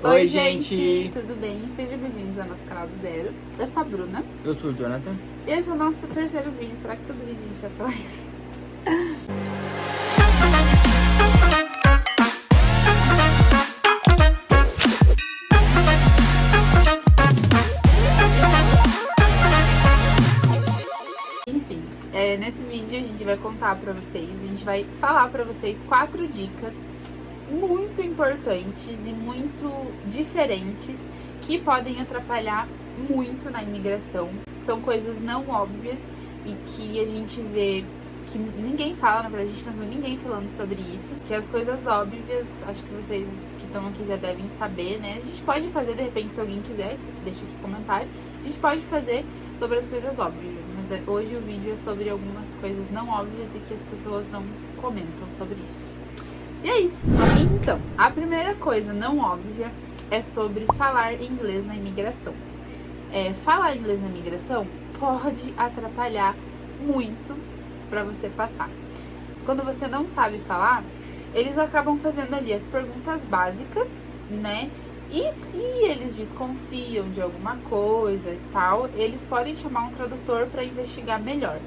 Oi, gente! Tudo bem? Sejam bem-vindos ao nosso canal do Zero. Eu sou a Bruna. Eu sou o Jonathan. E esse é o nosso terceiro vídeo. Será que todo vídeo a gente vai falar isso? Enfim, nesse vídeo a gente vai contar pra vocês, a gente vai falar pra vocês 4 dicas muito importantes e muito diferentes que podem atrapalhar muito na imigração. São coisas não óbvias e que a gente vê que ninguém fala, na verdade a gente não viu ninguém falando sobre isso, que as coisas óbvias, acho que vocês que estão aqui já devem saber, né? A gente pode fazer, de repente, se alguém quiser, deixa aqui comentário, a gente pode fazer sobre as coisas óbvias, mas hoje o vídeo é sobre algumas coisas não óbvias e que as pessoas não comentam sobre isso. E é isso. Então, a primeira coisa não óbvia é sobre falar inglês na imigração. Falar inglês na imigração pode atrapalhar muito para você passar. Quando você não sabe falar, eles acabam fazendo ali as perguntas básicas, né? E se eles desconfiam de alguma coisa e tal, eles podem chamar um tradutor para investigar melhor.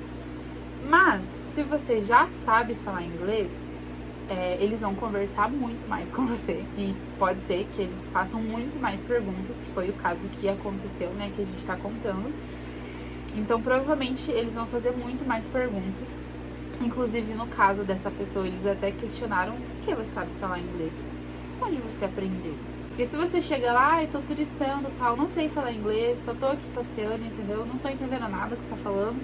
Mas, se você já sabe falar inglês, eles vão conversar muito mais com você e pode ser que eles façam muito mais perguntas, que foi o caso que aconteceu, né, que a gente tá contando. Então, provavelmente, eles vão fazer muito mais perguntas. Inclusive, no caso dessa pessoa, eles até questionaram: por que você sabe falar inglês? Onde você aprendeu? Porque se você chega lá, eu tô turistando e tal, não sei falar inglês, só tô aqui passeando, entendeu? Não tô entendendo nada que você tá falando.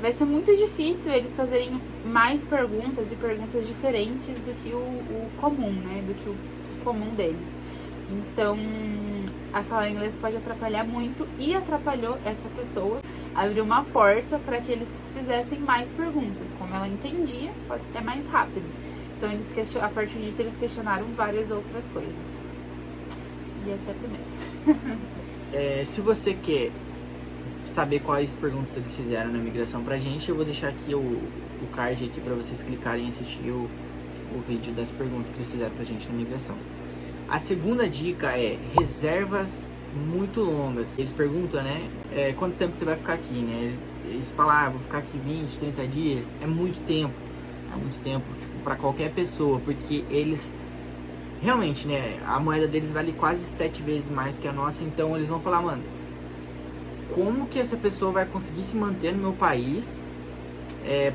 Vai ser muito difícil eles fazerem mais perguntas e perguntas diferentes do que o comum, né? Do que o comum deles. Então, a falar inglês pode atrapalhar muito e atrapalhou essa pessoa. Abriu uma porta para que eles fizessem mais perguntas. Como ela entendia, é mais rápido. Então, a partir disso, eles questionaram várias outras coisas. E essa é a primeira. Se você quer saber quais perguntas eles fizeram na imigração pra gente, eu vou deixar aqui o card aqui pra vocês clicarem e assistir o vídeo das perguntas que eles fizeram pra gente na imigração. A segunda dica é reservas muito longas. Eles perguntam, né, quanto tempo você vai ficar aqui, né? Eles falam, vou ficar aqui 20, 30 dias. É muito tempo, tipo, pra qualquer pessoa, porque eles realmente, né, a moeda deles vale quase 7 vezes mais que a nossa, então eles vão falar, mano, como que essa pessoa vai conseguir se manter no meu país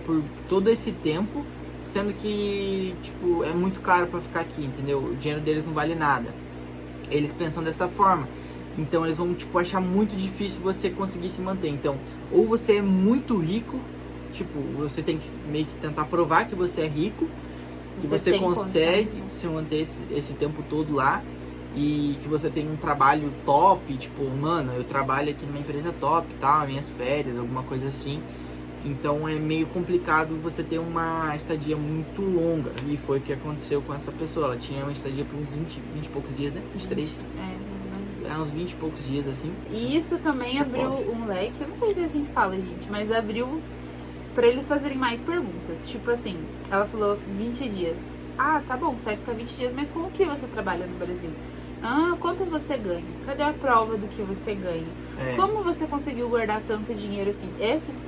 por todo esse tempo, sendo que, tipo, é muito caro pra ficar aqui, entendeu? O dinheiro deles não vale nada. Eles pensam dessa forma. Então eles vão, tipo, achar muito difícil você conseguir se manter. Então, ou você é muito rico, tipo, você tem que meio que tentar provar que você é rico, que você consegue se manter esse tempo todo lá, e que você tem um trabalho top, tipo, mano, eu trabalho aqui numa empresa top, tá? Minhas férias, alguma coisa assim. Então é meio complicado você ter uma estadia muito longa. E foi o que aconteceu com essa pessoa. Ela tinha uma estadia por uns 20 e poucos dias, né? 23. Mais ou menos. Uns 20 e poucos dias, assim. E isso também abriu um leque, eu não sei se é assim que fala, gente, mas abriu pra eles fazerem mais perguntas. Tipo assim, ela falou 20 dias. Ah, tá bom, você vai ficar 20 dias, mas com o que você trabalha no Brasil? Quanto você ganha? Cadê a prova do que você ganha? Como você conseguiu guardar tanto dinheiro assim? Essas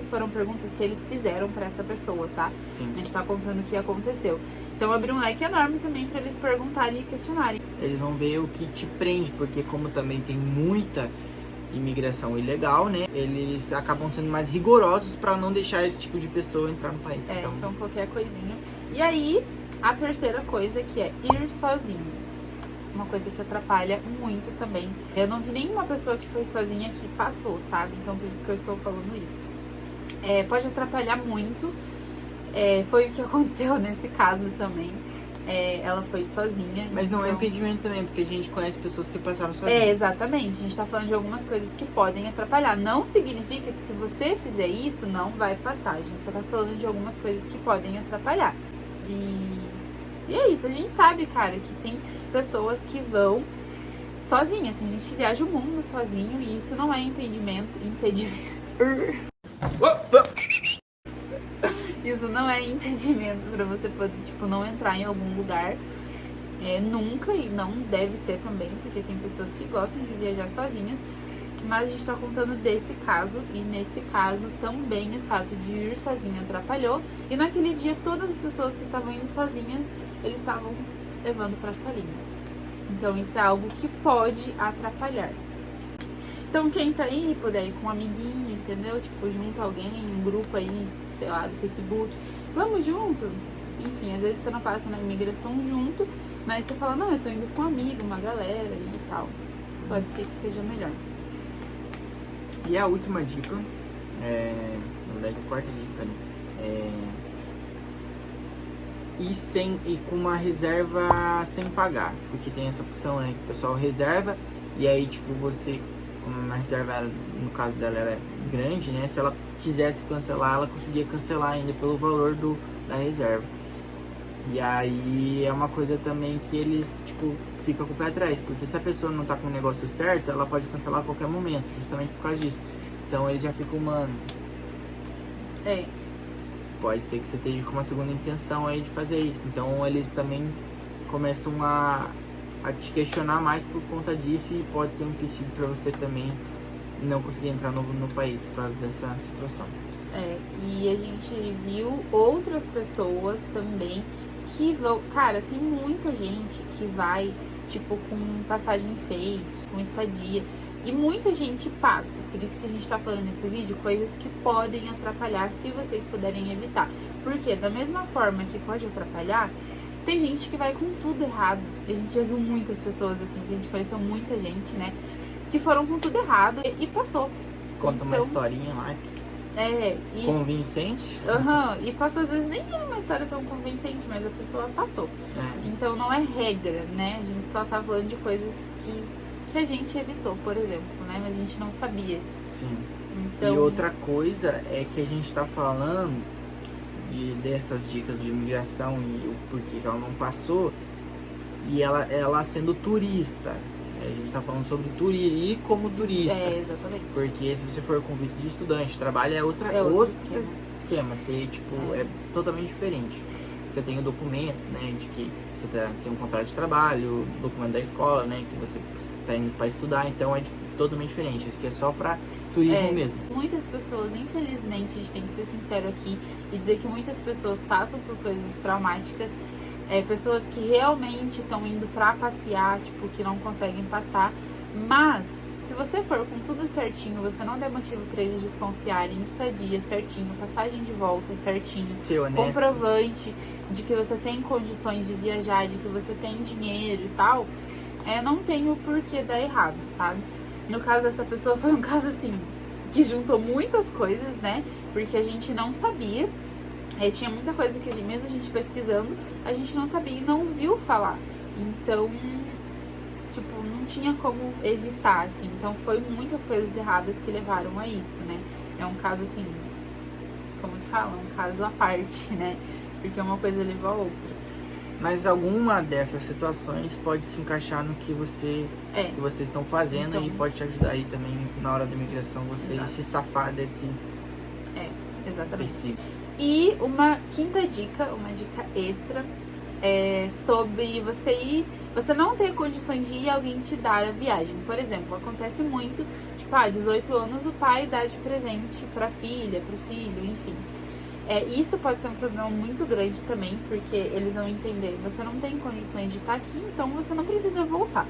foram perguntas que eles fizeram pra essa pessoa, tá? Sim. A gente tá contando o que aconteceu. Então abriu um leque enorme também pra eles perguntarem e questionarem. Eles vão ver o que te prende, porque como também tem muita imigração ilegal, né? Eles acabam sendo mais rigorosos pra não deixar esse tipo de pessoa entrar no país. Então qualquer coisinha. E aí, a terceira coisa, que é ir sozinho. Uma coisa que atrapalha muito também. Eu não vi nenhuma pessoa que foi sozinha que passou, sabe? Então por isso que eu estou falando isso. Pode atrapalhar muito. Foi o que aconteceu nesse caso também. Ela foi sozinha. Mas não então... é impedimento também, porque a gente conhece pessoas que passaram sozinhas. Exatamente. A gente tá falando de algumas coisas que podem atrapalhar. Não significa que se você fizer isso, não vai passar. A gente só tá falando de algumas coisas que podem atrapalhar. E é isso, a gente sabe, cara, que tem pessoas que vão sozinhas, tem gente que viaja o mundo sozinho e isso não é impedimento. Isso não é impedimento pra você poder, tipo, não entrar em algum lugar. nunca, e não deve ser também, porque tem pessoas que gostam de viajar sozinhas, mas a gente tá contando desse caso, e nesse caso também o fato de ir sozinha atrapalhou, e naquele dia todas as pessoas que estavam indo sozinhas, eles estavam levando pra salinha. Então isso é algo que pode atrapalhar. Então quem tá aí, puder ir com um amiguinho, entendeu? Tipo, junta alguém, um grupo aí, sei lá, do Facebook, vamos junto? Enfim, às vezes você não passa na imigração junto, mas você fala, não, eu tô indo com um amigo, uma galera e tal. Pode ser que seja melhor. E a última dica, na verdade a quarta dica, né? E com uma reserva sem pagar, porque tem essa opção, né? Que o pessoal reserva e aí, tipo, você, como uma reserva, no caso dela era grande, né? Se ela quisesse cancelar, ela conseguia cancelar ainda pelo valor da reserva. E aí é uma coisa também que eles, tipo, ficam com o pé atrás, porque se a pessoa não tá com o negócio certo, ela pode cancelar a qualquer momento, justamente por causa disso. Então eles já ficam, mano, pode ser que você esteja com uma segunda intenção aí de fazer isso. Então eles também começam a te questionar mais por conta disso, e pode ser um empecilho para você também não conseguir entrar no país por causa dessa situação. E a gente viu outras pessoas também que vão... Cara, tem muita gente que vai, tipo, com passagem fake, com estadia, e muita gente passa. Por isso que a gente tá falando nesse vídeo coisas que podem atrapalhar, se vocês puderem evitar. Porque da mesma forma que pode atrapalhar, tem gente que vai com tudo errado. A gente já viu muitas pessoas assim, que a gente conheceu muita gente, né, que foram com tudo errado e passou. Conta uma historinha lá convincente. E passou, às vezes nem era uma história tão convincente, mas a pessoa passou. Então não é regra, né? A gente só tá falando de coisas que a gente evitou, por exemplo, né? Mas a gente não sabia. Sim. Então... E outra coisa é que a gente tá falando dessas dicas de imigração e o porquê que ela não passou, e ela sendo turista. A gente tá falando sobre ir como turista. Exatamente. Porque se você for com visto de estudante, trabalho é outro esquema. Você, tipo, é totalmente diferente. Você tem o documento, né, de que você tem um contrato de trabalho, documento da escola, né, que você tá indo para estudar, então é totalmente diferente. Isso aqui é só para turismo mesmo. Muitas pessoas, infelizmente, a gente tem que ser sincero aqui e dizer que muitas pessoas passam por coisas traumáticas. Pessoas que realmente estão indo pra passear, tipo, que não conseguem passar. Mas, se você for com tudo certinho, você não der motivo pra eles desconfiarem, estadia certinho, passagem de volta certinho, comprovante de que você tem condições de viajar, de que você tem dinheiro e tal, não tem o porquê dar errado, sabe? No caso dessa pessoa, foi um caso assim, que juntou muitas coisas, né? Porque a gente não sabia. Tinha muita coisa que mesmo a gente pesquisando, a gente não sabia e não viu falar. Então, tipo, não tinha como evitar, assim. Então, foi muitas coisas erradas que levaram a isso, né? É um caso, assim, como que fala? Um caso à parte, né? Porque uma coisa levou a outra. Mas alguma dessas situações pode se encaixar no que vocês estão fazendo, então, e pode te ajudar aí também na hora da imigração, você se safar desse... Exatamente. E uma quinta dica, uma dica extra, sobre você não ter condições de ir e alguém te dar a viagem. Por exemplo, acontece muito, tipo, 18 anos o pai dá de presente pra filha, pro filho, enfim. Isso pode ser um problema muito grande também, porque eles vão entender, você não tem condições de estar aqui, então você não precisa voltar.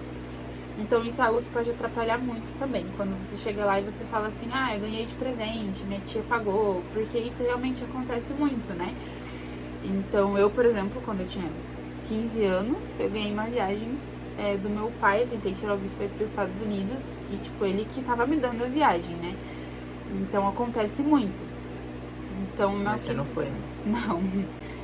Então isso é algo que pode atrapalhar muito também, quando você chega lá e você fala assim, eu ganhei de presente, minha tia pagou, porque isso realmente acontece muito, né? Então eu, por exemplo, quando eu tinha 15 anos, eu ganhei uma viagem do meu pai, eu tentei tirar o visto para ir para os Estados Unidos, e tipo, ele que tava me dando a viagem, né? Então acontece muito. Então, mas você não foi, né? Não,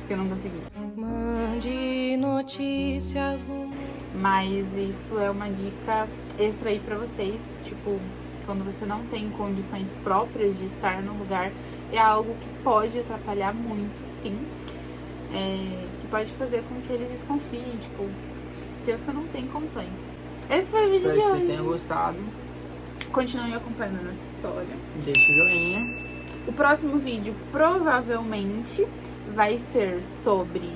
eu não consegui. Mande notícias no... Mas isso é uma dica extra aí pra vocês, tipo, quando você não tem condições próprias de estar no lugar, é algo que pode atrapalhar muito, sim, que pode fazer com que eles desconfiem, tipo, que você não tem condições. Esse foi o vídeo de hoje. Espero que vocês tenham gostado. Continuem acompanhando a nossa história. Deixa o joinha. O próximo vídeo provavelmente vai ser sobre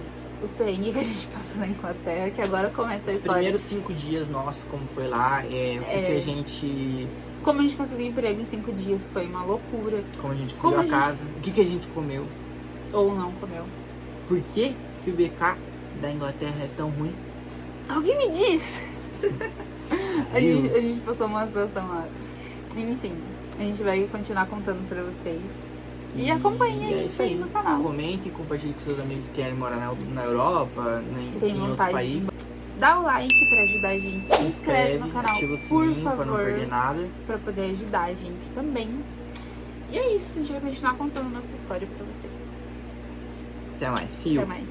os perrengues que a gente passou na Inglaterra, que agora começa a Os história. primeiros 5 dias nossos, como foi lá, o que a gente... Como a gente conseguiu emprego em 5 dias, que foi uma loucura. Como a gente Como conseguiu a a gente- casa, o que a gente comeu. Ou não comeu. Por que que o BK da Inglaterra é tão ruim? Alguém me diz! a, Viu? gente passou uma situação lá. Enfim, a gente vai continuar contando pra vocês. E acompanhem a é gente isso aí no canal. Comentem, compartilhem com seus amigos que querem morar na Europa, Que tem em outros vontade países. de... Dá o like pra ajudar a gente. Se inscreve no canal, ativa o por sininho pra não favor. perder nada. Pra poder ajudar a gente também. E é isso, a gente vai continuar contando nossa história pra vocês. Até mais. See you. Até mais.